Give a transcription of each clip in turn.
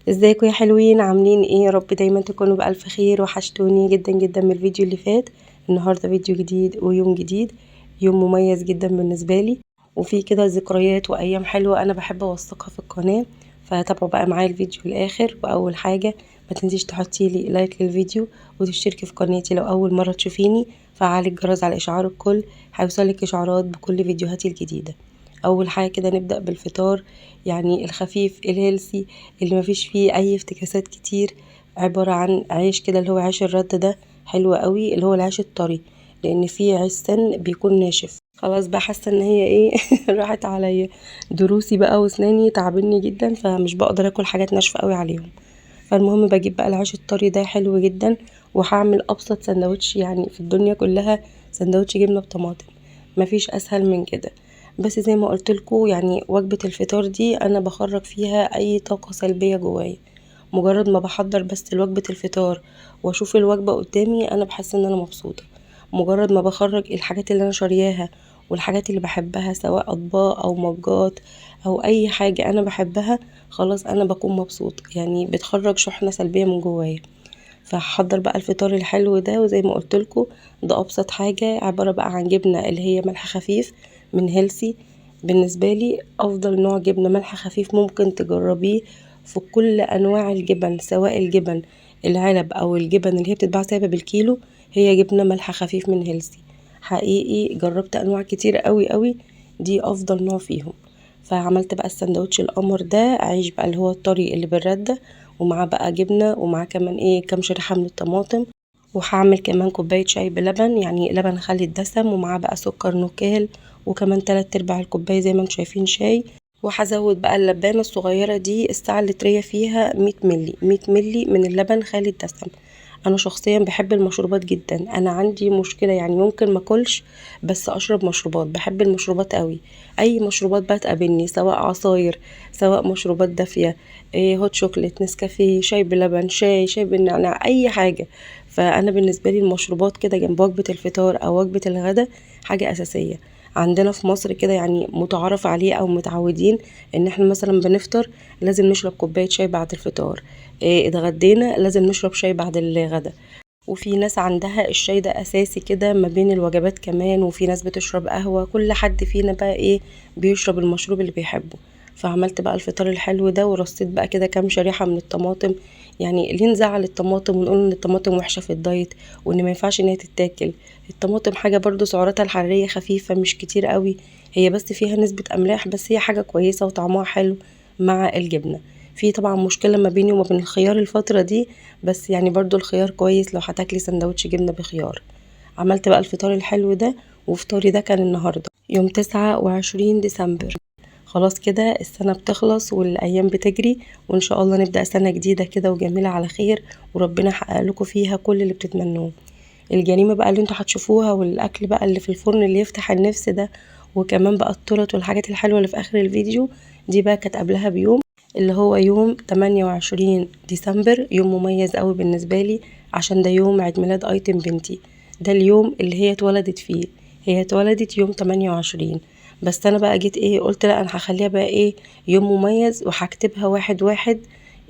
ازيكم يا حلوين؟ عاملين ايه؟ يا رب دايما تكونوا بألف خير. وحشتوني جدا جدا من الفيديو اللي فات. النهارده فيديو جديد ويوم جديد، يوم مميز جدا بالنسبه لي، وفي كده ذكريات وايام حلوه انا بحب اوثقها في القناه. فتابعوا بقى معايا الفيديو الاخر. واول حاجه ما تنسيش تحطي لي لايك للفيديو وتشتركي في قناتي لو اول مره تشوفيني. فعلي الجرس على اشعار الكل، هيوصلك اشعارات بكل فيديوهاتي الجديده. اول حاجه كده نبدا بالفطار، يعني الخفيف الهيلسي اللي مفيش فيه اي افتكاسات كتير. عبارة عن عيش كده اللي هو عيش الرد ده، حلو قوي، اللي هو العيش الطري، لان فيه عيش سن بيكون ناشف. خلاص بقى حاسه ان هي ايه راحت عليا دروسي بقى واسناني تعبني جدا، فمش بقدر اكل حاجات ناشفه قوي عليهم. فالمهم بجيب بقى العيش الطري ده حلو جدا، وهعمل ابسط سندوتش يعني في الدنيا كلها، سندوتش جبنه بطماطم. مفيش اسهل من كده. بس زي ما قلت لكم، يعني وجبه الفطار دي انا بخرج فيها اي طاقه سلبيه جوايا. مجرد ما بحضر بس لوجبه الفطار واشوف الوجبه قدامي انا بحس ان انا مبسوطه. مجرد ما بخرج الحاجات اللي انا شارياها والحاجات اللي بحبها، سواء اطباق او مجات او اي حاجه انا بحبها، خلاص انا بكون مبسوط، يعني بتخرج شحنة سلبية من جوايا. فهحضر بقى الفطار الحلو ده، وزي ما قلت لكم ده ابسط حاجة، عبارة بقى عن جبنة اللي هي ملح خفيف من هيلسي. بالنسبة لي افضل نوع جبنة ملح خفيف ممكن تجربيه في كل انواع الجبن، سواء الجبن العلب او الجبن اللي هي بتتباع سايبة بالكيلو، هي جبنة ملح خفيف من هيلسي. حقيقي جربت انواع كتير قوي قوي، دي افضل نوع فيهم. فعملت بقى السندوتش القمر ده، عيش بقى اللي هو الطري اللي بالردة، ومعاه بقى جبنة، ومعاه كمان ايه كام شريحة من الطماطم. وهعمل كمان كوباية شاي بلبن، يعني لبن خالي الدسم، ومعاه بقى سكر نوكال، وكمان 3/4 الكوباية زي ما انتم شايفين شاي. وهزود بقى اللبانة الصغيرة دي، الساعة اللترية فيها 100 ملي 100 ملي من اللبن خالي الدسم. انا شخصيا بحب المشروبات جدا، انا عندي مشكله يعني ممكن ما اكلش بس اشرب مشروبات، بحب المشروبات قوي. اي مشروبات بقى تقابلني، سواء عصاير، سواء مشروبات دافيه، إيه، هوت شوكليت، نسكافيه، شاي بلبن، شاي بالنعناع، اي حاجه. فانا بالنسبه لي المشروبات كده جنب وجبه الفطار او وجبه الغداء حاجه اساسيه. عندنا في مصر كده يعني متعارف عليه او متعودين ان احنا مثلا بنفطر لازم نشرب كوبايه شاي بعد الفطار، إيه، اتغدينا لازم نشرب شاي بعد الغدا. وفي ناس عندها الشاي ده اساسي كده ما بين الوجبات كمان، وفي ناس بتشرب قهوة، كل حد فينا بقى ايه بيشرب المشروب اللي بيحبه. فعملت بقى الفطار الحلو ده، ورصيت بقى كده كام شريحة من الطماطم. يعني ليه نزعل الطماطم ونقول ان الطماطم وحشة في الدايت وان ما ينفعش ان هي تتاكل؟ الطماطم حاجة برضو سعراتها الحرارية خفيفة، مش كتير قوي، هي بس فيها نسبة املاح، بس هي حاجة كويسة وطعمها حلو مع الجبنة. في طبعا مشكلة ما بيني وما بين الخيار الفترة دي، بس يعني برضو الخيار كويس لو هتاكلي سندوتش جبنة بخيار. عملت بقى الفطار الحلو ده، وفطاري ده كان النهاردة يوم 29 ديسمبر. خلاص كده السنة بتخلص والأيام بتجري، وإن شاء الله نبدأ سنة جديدة كده وجميلة على خير، وربنا يحقق لكم فيها كل اللي بتتمنوه. الجريمة بقى اللي انتوا هتشوفوها والأكل بقى اللي في الفرن اللي يفتح النفس ده، وكمان بقى التورت والحاجات الحلوة اللي في آخر الفيديو، دي بقى كانت قبلها بيوم، اللي هو يوم 28 ديسمبر، يوم مميز قوي بالنسبة لي، عشان ده يوم عيد ميلاد ايتم بنتي. ده اليوم اللي هي اتولدت فيه، هي اتولدت يوم 28. بس انا بقى جيت ايه قلت لا، انا هخليها بقى ايه يوم مميز، وهكتبها 1/1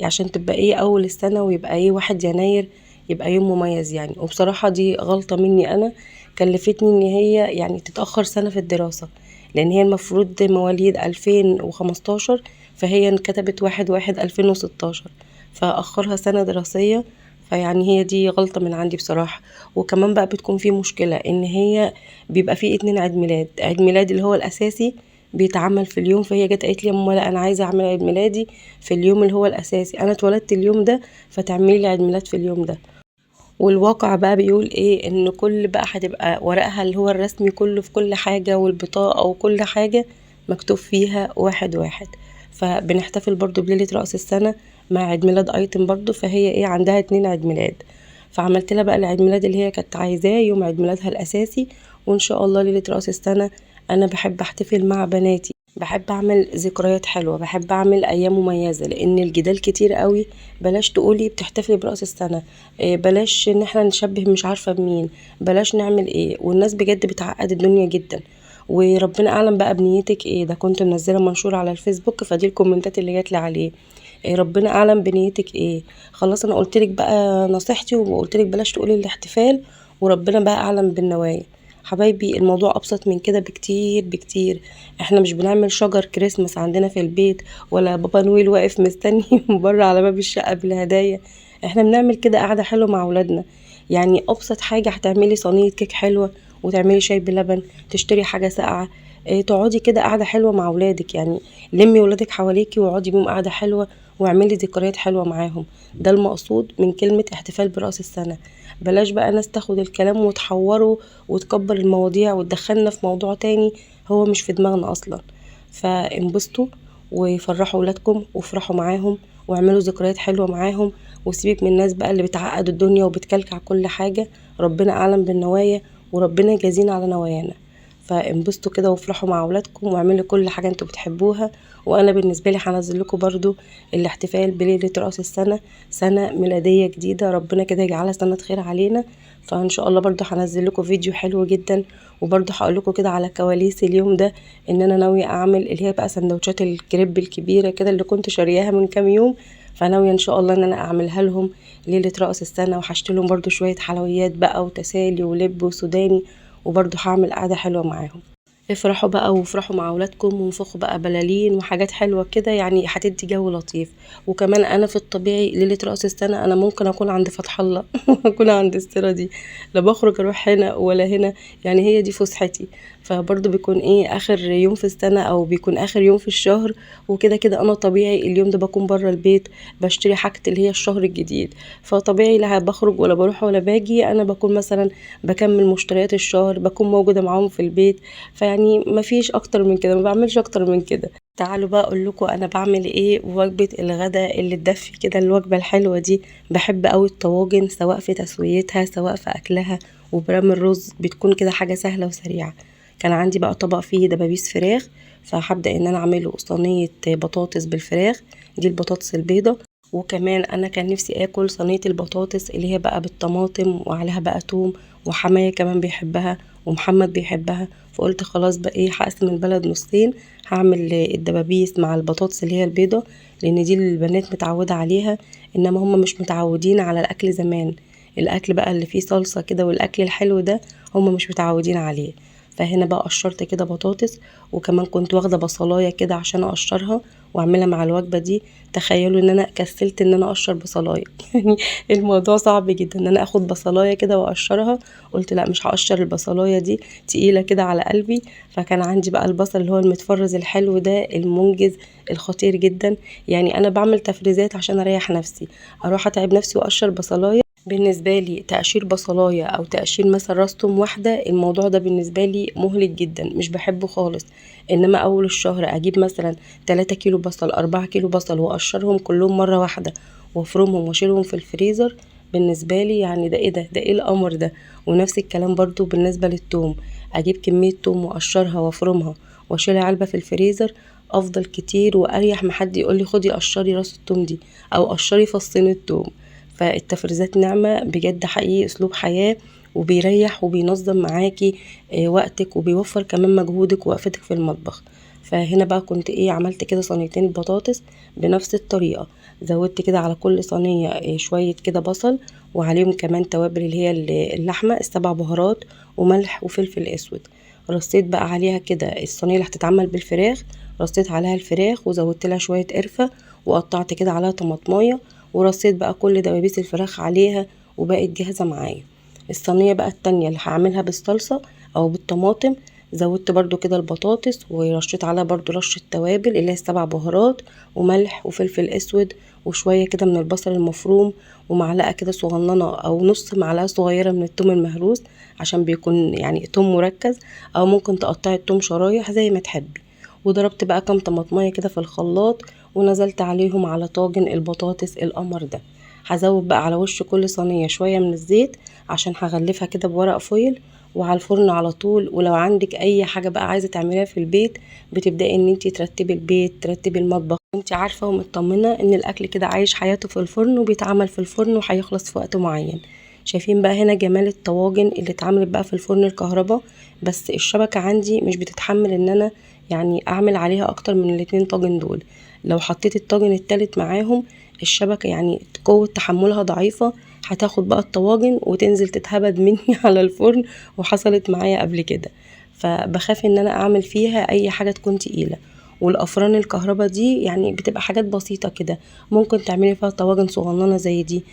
عشان تبقى ايه اول السنة، ويبقى ايه 1 يناير يبقى يوم مميز يعني. وبصراحة دي غلطة مني انا، كلفتني ان هي يعني تتأخر سنة في الدراسة، لان هي المفروض مواليد 2015، فهي انكتبت 1/1/2016، فأخرها سنة دراسية. فيعني هي دي غلطة من عندي بصراحة. وكمان بقى بتكون في مشكلة ان هي بيبقى في 2 عيد ميلاد، عيد ميلاد اللي هو الأساسي بيتعمل في اليوم، فهي جت قالت لي يا ماما لا انا عايزه اعمل عيد ميلادي في اليوم اللي هو الاساسي، انا اتولدت اليوم ده فتعملي لي عيد ميلاد في اليوم ده. والواقع بقى بيقول ايه، ان كل بقى هتبقى ورقها اللي هو الرسمي كله في كل حاجة، والبطاقة وكل حاجة مكتوب فيها 1/1. فبنحتفل برضو بليلة رأس السنة مع عيد ميلاد ايتم برضو، فهي ايه عندها 2 عيد ميلاد. فعملت لها بقى العيد ميلاد اللي هي كانت عايزاه يوم عيد ميلادها الاساسي، وان شاء الله ليلة رأس السنة انا بحب احتفل مع بناتي، بحب اعمل ذكريات حلوة، بحب اعمل ايام مميزة، لان الجدال كتير قوي. بلاش تقولي بتحتفلي برأس السنة، بلاش ان احنا نشبه مش عارفة بمين، بلاش نعمل ايه، والناس بجد بتعقد الدنيا جدا. وربنا اعلم بقى بنيتك ايه، ده كنت منزله منشور على الفيسبوك، فدي الكومنتات اللي جات لي عليه. ربنا اعلم بنيتك ايه. خلاص انا قلتلك بقى نصيحتي، وقلتلك بلاش تقولي الاحتفال، وربنا بقى اعلم بالنوايا. حبايبي الموضوع ابسط من كده بكتير بكتير. احنا مش بنعمل شجر كريسماس عندنا في البيت، ولا بابا نويل واقف مستني من بره على باب الشقه بالهدايا. احنا بنعمل كده قعده حلوه مع اولادنا. يعني ابسط حاجه، هتعملي صينيه كيك حلوه، وتعملي شاي بلبن، تشتري حاجه ساقعه، تقعدي كده قعده حلوه مع اولادك. يعني لمي ولادك حواليكي واقعدي بيهم قعده حلوه، واعملي ذكريات حلوه معاهم. ده المقصود من كلمه احتفال براس السنه. بلاش بقى ناس تاخد الكلام وتحوره وتكبر المواضيع وتدخلنا في موضوع تاني هو مش في دماغنا اصلا. فانبسطوا وفرحوا ولادكم وافرحوا معاهم، واعملوا ذكريات حلوه معاهم. وسيبك من الناس بقى اللي بتعقد الدنيا وبتكلكع كل حاجه. ربنا اعلم بالنوايا، وربنا يجازينا على نوايانا. فانبسطوا كده وافرحوا مع اولادكم، واعملوا كل حاجه انتوا بتحبوها. وانا بالنسبه لي هنزل لكم برضو الاحتفال بليله راس السنه، سنه ميلاديه جديده، ربنا كده يجعلها سنه خير علينا. فان شاء الله برضو هنزل لكم فيديو حلو جدا. وبرضو هقول لكم كده على كواليس اليوم ده، ان انا ناويه اعمل اللي هي بقى سندوتشات الكريب الكبيره كده اللي كنت شارياها من كام يوم. فناويه ان شاء الله ان انا اعملها لهم ليله راس السنه، وهشتري برضو شويه حلويات بقى وتسالي ولب وسوداني. وبرضو هعمل قعده حلوه معاهم. افرحوا بقى وافرحوا مع اولادكم، وانفخوا بقى بلالين وحاجات حلوه كده، يعني هتدي جو لطيف. وكمان انا في الطبيعي ليله راس السنه انا ممكن اكون عند فتح الله اكون عند السيره دي، لا بخرج اروح هنا ولا هنا. يعني هي دي فسحتي. فبرضه بيكون ايه اخر يوم في السنه، او بيكون اخر يوم في الشهر. وكده كده انا طبيعي اليوم ده بكون بره البيت، بشتري حاجه اللي هي الشهر الجديد. فطبيعي لا بخرج ولا بروح ولا باجي، انا بكون مثلا بكمل مشتريات الشهر، بكون موجوده معاهم في البيت. فيعني ما فيش اكتر من كده، ما بعملش اكتر من كده. تعالوا بقى اقول لكم انا بعمل ايه وجبه الغداء اللي تدفي كده، الوجبه الحلوه دي. بحب قوي الطواجن، سواء في تسويتها سواء في اكلها. وبرام الرز بتكون كده حاجه سهله وسريعه. كان عندي بقى طبق فيه دبابيس فراخ، فهبدا ان انا اعمله صينيه بطاطس بالفراخ، دي البطاطس البيضه. وكمان انا كان نفسي اكل صينيه البطاطس اللي هي بقى بالطماطم وعليها بقى توم، وحماية كمان بيحبها، ومحمد بيحبها. فقلت خلاص بقى ايه، هقسم البلد نصين. هعمل الدبابيس مع البطاطس اللي هي البيضة، لان دي البنات متعودة عليها. انما هم مش متعودين على الاكل زمان، الاكل بقى اللي فيه صلصة كده والاكل الحلو ده هم مش متعودين عليه. فهنا بقى قشرت كده بطاطس، وكمان كنت واخده بصلايه كده عشان اقشرها واعملها مع الوجبه دي. تخيلوا ان انا كسلت ان انا اقشر بصلايه يعني الموضوع صعب جدا ان انا اخد بصلايه كده واقشرها. قلت لا مش هقشر البصلايه دي، تقيله كده على قلبي. فكان عندي بقى البصل اللي هو المتفرز الحلو ده المنجز الخطير جدا. يعني انا بعمل تفريزات عشان اريح نفسي، اروح اتعب نفسي واقشر بصلايه. بالنسبة لي تقشير بصلاية أو تقشير مثلا راس توم واحدة، الموضوع ده بالنسبة لي مهلك جدا، مش بحبه خالص. إنما أول الشهر أجيب مثلا 3 كيلو بصل 4 كيلو بصل وأقشرهم كلهم مرة واحدة، وأفرمهم وأشيلهم في الفريزر. بالنسبة لي يعني ده ايه ده ايه الأمر ده. ونفس الكلام برضو بالنسبة للتوم، أجيب كمية توم وأقشرها وأفرمها وأشيلها علبة في الفريزر. أفضل كتير وأريح ما حد يقولي خدي قشري راس التوم دي، أو قشري فصين التوم. فالتفريزات نعمة بجد، حقيقي اسلوب حياة، وبيريح وبينظم معاكي وقتك، وبيوفر كمان مجهودك ووقفتك في المطبخ. فهنا بقى كنت ايه، عملت كده صينيتين البطاطس بنفس الطريقة. زودت كده على كل صينية شوية كده بصل، وعليهم كمان توابل اللي هي اللحمة السبع بهارات، وملح وفلفل اسود. رصيت بقى عليها كده الصينية اللي هتتعمل بالفراخ، رصيت عليها الفراخ وزودت لها شوية قرفة، وقطعت كده عليها طماطمايه، ورصيت بقى كل دبابيس الفراخ عليها، وبقت جاهزة معايا. الصينية بقى التانية اللي هعملها بالصلصة او بالطماطم، زودت برضو كده البطاطس ورشيت عليها برضو رشة توابل اللي هي السبع بهارات، وملح وفلفل اسود، وشوية كده من البصل المفروم، ومعلقة كده صغننة او نص معلقة صغيرة من الثوم المهروس، عشان بيكون يعني توم مركز، او ممكن تقطعي الثوم شرايح زي ما تحبي. وضربت بقى كام طماطمية كده في الخلاط، ونزلت عليهم على طاجن البطاطس القمر ده. هزود بقى على وش كل صينية شوية من الزيت، عشان هغلفها كده بورق فويل، وعلى الفرن على طول. ولو عندك اي حاجة بقى عايزة تعمليها في البيت، بتبدأي ان انتي ترتبي البيت ترتبي المطبخ، انتي عارفة ومطمنة ان الاكل كده عايش حياته في الفرن، وبيتعمل في الفرن وهيخلص في وقت معين. شايفين بقى هنا جمال الطواجن اللي اتعملت بقى في الفرن الكهرباء. بس الشبكة عندي مش بتتحمل ان انا يعني اعمل عليها اكتر من الاتنين طاجن دول. لو حطيت الطاجن التالت معاهم الشبكة يعني قوة تحملها ضعيفة، هتاخد بقى الطواجن وتنزل تتهبد مني على الفرن، وحصلت معايا قبل كده. فبخاف ان انا اعمل فيها اي حاجة تكون تقيلة. والافران الكهرباء دي يعني بتبقى حاجات بسيطة كده، ممكن تعملي فيها طواجن صغننة زي دي،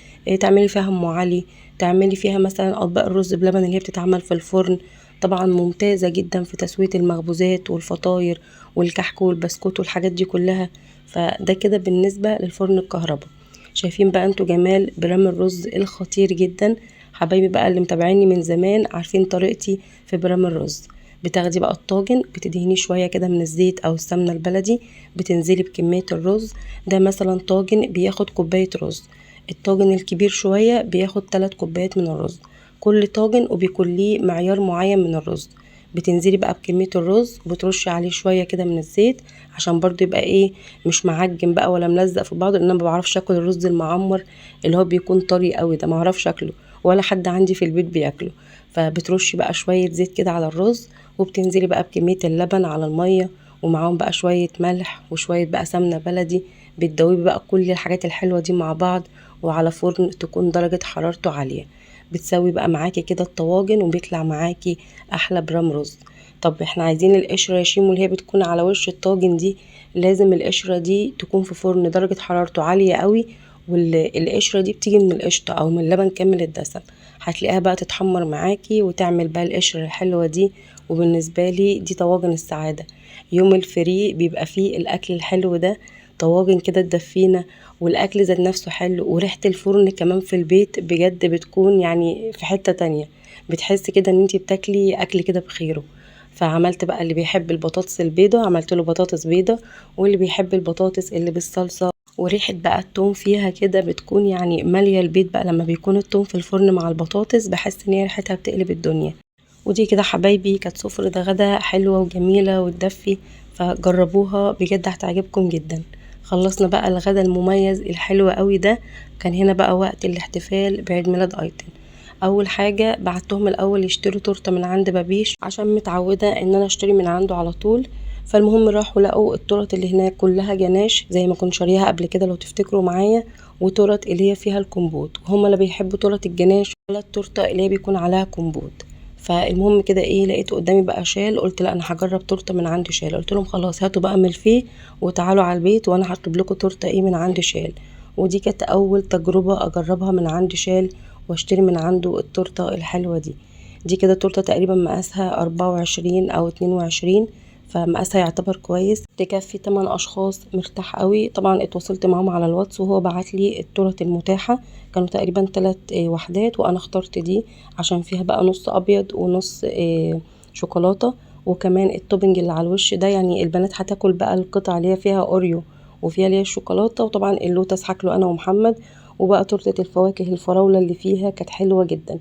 تعملي فيها ام علي، تعملي فيها مثلا اطباق الرز بلبن اللي هي بتتعمل في الفرن. طبعا ممتازة جدا في تسوية المخبوزات والفطاير والكحك والبسكوت والحاجات دي كلها. فده كده بالنسبة للفرن الكهرباء. شايفين بقى انتوا جمال برام الرز الخطير جدا؟ حبايبي بقى اللي متابعيني من زمان عارفين طريقتي في برام الرز. بتاخدي بقى الطاجن بتدهنيه شوية كده من الزيت او السمنة البلدي، بتنزلي بكمية الرز. ده مثلا طاجن بياخد كوباية رز، الطاجن الكبير شوية بياخد 3 كوبايات من الرز. كل طاجن وبيكون ليه معيار معين من الرز. بتنزلي بقى بكمية الرز وبترشي عليه شوية كده من الزيت، عشان برضو يبقى ايه، مش معجن بقى ولا ملزق في بعضه، لان انا ما بعرفش اكل الرز المعمر اللي هو بيكون طري قوي ده، ما اعرفش اكله ولا حد عندي في البيت بياكله. فبترشي بقى شوية زيت كده على الرز، وبتنزلي بقى بكمية اللبن على المية، ومعاهم بقى شوية ملح وشوية بقى سمنة بلدي. بتدوبي بقى كل الحاجات الحلوة دي مع بعض، وعلى فرن تكون درجة حرارته عالية. بتسوي بقى معاكي كده الطواجن وبيطلع معاكي احلى برام رز. طب احنا عايزين القشرة يا شيمو اللي هي بتكون على وش الطاجن دي، لازم القشرة دي تكون في فرن درجة حرارته عالية قوي. والقشرة دي بتيجي من القشطة او من اللبن كامل الدسم، هتلاقيها بقى تتحمر معاكي وتعمل بقى القشرة الحلوة دي. وبالنسبة لي دي طواجن السعادة. يوم الفري بيبقى فيه الاكل الحلو ده، طواجن كده تدفينا، والاكل ذات نفسه حلو، وريحة الفرن كمان في البيت بجد بتكون يعني في حتة تانية. بتحسي كده ان انتي بتاكلي اكل كده بخيره. فعملت بقى اللي بيحب البطاطس البيضة عملت له بطاطس بيضة، واللي بيحب البطاطس اللي بالصلصة. وريحة بقى التوم فيها كده بتكون يعني مالية البيت بقى، لما بيكون التوم في الفرن مع البطاطس بحس ان هي ريحتها بتقلب الدنيا. ودي كده حبايبي كانت سفرة غدا حلوة وجميلة وتدفي، فجربوها بجد هتعجبكم جدا. خلصنا بقى الغدا المميز الحلو قوي ده. كان هنا بقى وقت الاحتفال بعيد ميلاد ايتن. اول حاجة بعتهم الاول يشتروا تورته من عند بابيش، عشان متعودة ان انا اشتري من عنده على طول. فالمهم راحوا لقوا التورت اللي هناك كلها جناش زي ما كنت شاريها قبل كده لو تفتكروا معايا، وتورت اللي هي فيها الكمبوت، وهم لا بيحبوا تورت الجناش ولا التورته اللي هي بيكون عليها كمبوت. فالمهم كده ايه، لقيته قدامي بقى شال، قلت لا انا هجرب تورته من عند شال. قلت لهم خلاص هاتوا بقى ملفيه وتعالوا على البيت وانا هطلب لكم تورته ايه من عند شال. ودي كانت اول تجربه اجربها من عند شال، واشتري من عنده التورته الحلوه دي. دي كده تورته تقريبا مقاسها 24 او 22، فمقاسها يعتبر كويس تكفي 8 اشخاص مرتاح قوي. طبعا اتواصلت معاهم على الواتس وهو بعت لي التورت المتاحه، كانوا تقريبا 3 وحدات، وانا اخترت دي عشان فيها بقى نص ابيض ونص شوكولاته. وكمان التوبنج اللي على الوش ده يعني البنات هتاكل بقى القطع اللي هي فيها اوريو وفيها اللي هي الشوكولاته، وطبعا اللوتس هاكله انا ومحمد. وبقى تورته الفواكه الفراوله اللي فيها كانت حلوه جدا.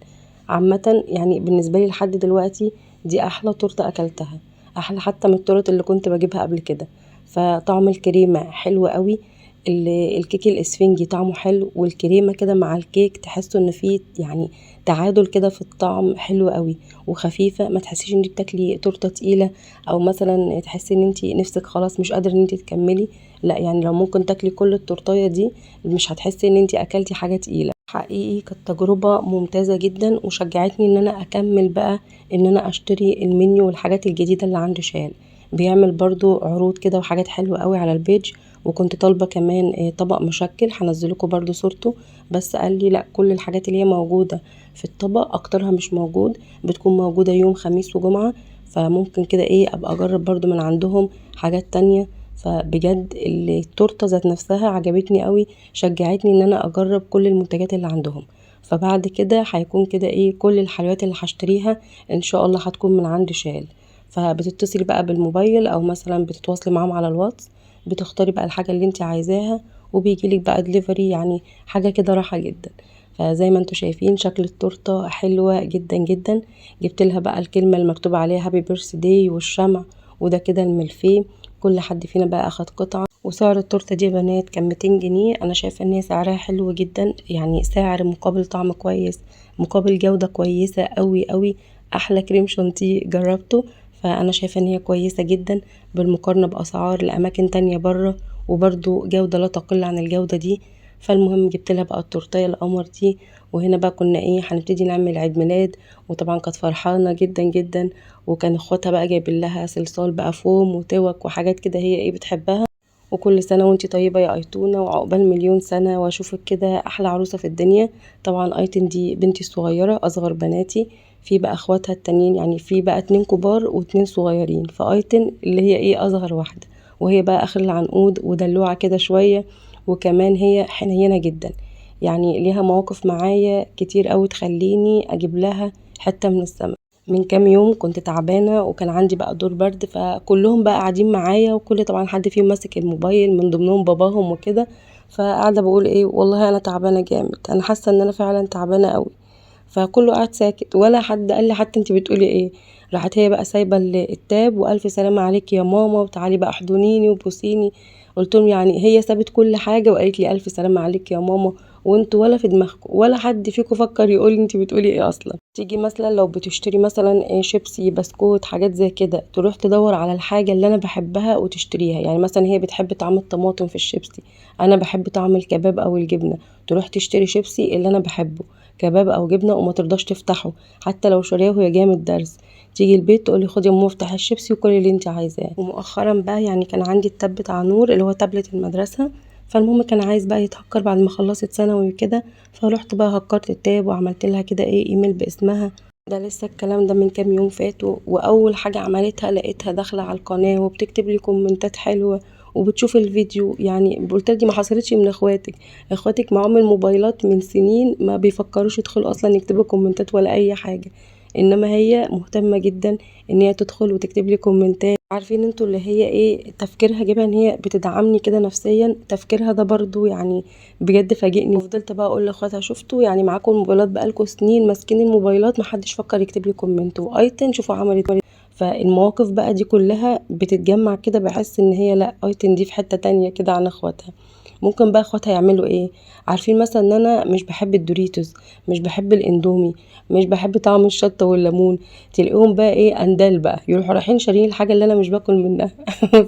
عامه يعني بالنسبه لي لحد دلوقتي دي احلى تورته اكلتها، احلى حتى من التورت اللي كنت بجيبها قبل كده. فطعم الكريمه حلو قوي، الكيك الاسفنجي طعمه حلو، والكريمه كده مع الكيك تحسوا ان فيه يعني تعادل كده في الطعم حلو قوي، وخفيفه ما تحسيش ان انت بتاكلي تورته تقيله، او مثلا تحسي ان انت نفسك خلاص مش قادره ان انت تكملي. لا يعني لو ممكن تاكلي كل التورتايه دي مش هتحسي ان انت اكلتي حاجه تقيله. حقيقي كانت تجربه ممتازه جدا، وشجعتني ان انا اكمل بقى ان انا اشتري المنيو والحاجات الجديده اللي عنده شال. بيعمل برضو عروض كده وحاجات حلوه قوي على البيج. وكنت طالبه كمان طبق مشكل هنزلكوا برضو صورته، بس قال لي لا كل الحاجات اللي هي موجوده في الطبق اكترها مش موجود، بتكون موجوده يوم خميس وجمعه. فممكن كده ايه ابقى اجرب برضو من عندهم حاجات تانية. فبجد التورته ذات نفسها عجبتني قوي، شجعتني ان انا اجرب كل المنتجات اللي عندهم. فبعد كده هيكون كده ايه كل الحلويات اللي هشتريها ان شاء الله هتكون من عند شال. فبتتصلي بقى بالموبايل او مثلا بتتواصلي معاهم على الواتس، بتختاري بقى الحاجه اللي انت عايزاها وبيجيلك بقى دليفري، يعني حاجه كده راحه جدا. فزي ما انتوا شايفين شكل التورته حلوه جدا جدا. جبت لها بقى الكلمه المكتوبه عليها هابي بيرث داي والشمع، وده كده الملفيه. كل حد فينا بقى اخد قطعه. وسعر التورته دي يا بنات كان 200 جنيه. انا شايفه ان هي سعرها حلو جدا، يعني سعر مقابل طعم كويس مقابل جوده كويسه قوي قوي. احلى كريم شانتيه جربته، فانا شايفه ان هي كويسه جدا بالمقارنه باسعار الاماكن تانية بره. وبرده جودة لا تقل عن الجودة دي. فالمهم جبت لها بقى التورتيه القمر دي، وهنا بقى كنا هنبتدي نعمل عيد ميلاد. وطبعا كانت فرحانه جدا جدا، وكان اخواتها بقى جايبين لها صلصال بقى فوم وتوك وحاجات كده هي بتحبها. وكل سنه وانتي طيبه يا ايتونه، وعقبال مليون سنه، واشوفك كده احلى عروسه في الدنيا. طبعا ايتن دي بنتي الصغيره، اصغر بناتي. في بقى اخواتها التانيين، يعني في بقى 2 كبار و2 صغيرين، فايتن اللي هي اصغر واحده، وهي بقى اخر العنقود ودلوعه كده شويه. وكمان هي حنينه جدا، يعني ليها مواقف معايا كتير قوي تخليني اجيب لها حته من السما. من كام يوم كنت تعبانه وكان عندي بقى دور برد، فكلهم بقى قاعدين معايا، وكل طبعا حد فيهم ماسك الموبايل، من ضمنهم باباهم وكده. فقاعده بقول والله انا تعبانه جامد، انا حاسه ان انا فعلا تعبانه قوي. فكله قاعد ساكت، ولا حد قال لي حتى انت بتقولي ايه. راحت هي بقى سايبه التاب، والف سلامه عليك يا ماما، وتعالي بقى احضنيني وبوسيني. قلت لهم يعني هي سابت كل حاجه وقالت لي الف سلامه عليك يا ماما، وانتوا ولا في دماغكم ولا حد فيكم فكر يقول انت بتقولي ايه اصلا. تيجي مثلا لو بتشتري مثلا شيبسي، بسكوت، حاجات زي كده، تروح تدور على الحاجه اللي انا بحبها وتشتريها. يعني مثلا هي بتحب طعم الطماطم في الشيبسي، انا بحب طعم الكباب او الجبنه، تروح تشتري شيبسي اللي انا بحبه، كباب او جبنه، وما ترضاش تفتحه حتى لو شاريه وهي جايه من الدرس. تيجي البيت تقولي خدي يا ماما افتحي الشيبسي وكل اللي انت عايزاه. ومؤخرا بقى يعني كان عندي التاب بتاع نور اللي هو تابلت المدرسه، فالمهم كان عايز بقى يتهكر بعد ما خلصت ثانوي وكده، فروحت بقى هكرت التاب وعملت لها كده ايميل باسمها. ده لسه الكلام ده من كام يوم فاتوا، واول حاجه عملتها لقيتها داخله على القناه وبتكتب لي كومنتات حلوه وبتشوف الفيديو. يعني قلت دي ما حصلتش من اخواتك معاهم الموبايلات من سنين ما بيفكروش يدخلوا اصلا يكتبوا كومنتات ولا اي حاجه، انما هي مهتمه جدا ان هي تدخل وتكتب لي كومنتات. عارفين انتوا اللي هي تفكيرها جايبها ان هي بتدعمني كده نفسيا، تفكيرها ده برضو يعني بجد فاجئني. وفضلت بقى اقول لاخواتها شفتوا يعني معاكم الموبايلات بقالكم سنين ماسكين الموبايلات محدش فكر يكتب لي كومنت، وايتن شوفوا عملت. فالمواقف بقى دي كلها بتتجمع كده، بحس ان هي لا، ايتن دي في حتة تانية كده عن اخواتها. ممكن بقى اخواتها يعملوا عارفين مثلا ان انا مش بحب الدوريتوس، مش بحب الاندومي، مش بحب طعم الشطه والليمون، تلاقيهم بقى اندال بقى يروحوا رايحين شارين الحاجه اللي انا مش باكل منها.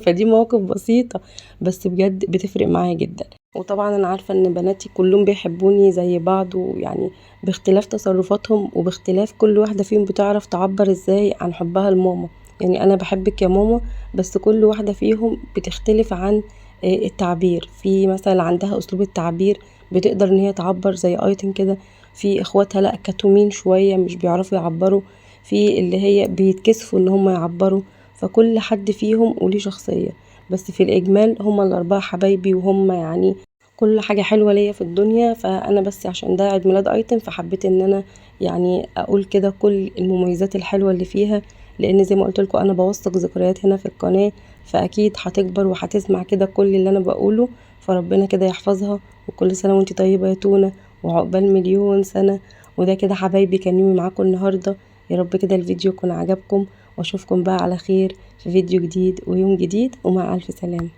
فدي مواقف بسيطه بس بجد بتفرق معايا جدا. وطبعا انا عارفه ان بناتي كلهم بيحبوني زي بعض، ويعني باختلاف تصرفاتهم وباختلاف كل واحده فيهم بتعرف تعبر ازاي عن حبها لماما. يعني انا بحبك يا ماما، بس كل واحده فيهم بتختلف عن التعبير. في مثلا عندها اسلوب التعبير بتقدر ان هي تعبر زي ايتن كده، في اخواتها لا كتومين شويه مش بيعرفوا يعبروا، في اللي هي بيتكسفوا ان هم يعبروا. فكل حد فيهم وليه شخصيه، بس في الاجمال هم الاربعه حبايبي، وهم يعني كل حاجه حلوه ليا في الدنيا. فانا بس عشان ده عيد ميلاد ايتن فحبيت ان انا يعني اقول كده كل المميزات الحلوه اللي فيها، لان زي ما قلت لكم انا بوثق ذكريات هنا في القناه، فاكيد هتكبر وهتسمع كده كل اللي انا بقوله. فربنا كده يحفظها، وكل سنه وانتي طيبه يا تونه، وعقبال مليون سنه. وده كده حبايبي كان يومي معاكم النهارده، يا رب كده الفيديو يكون عجبكم، واشوفكم بقى على خير في فيديو جديد ويوم جديد، ومع الف سلامه.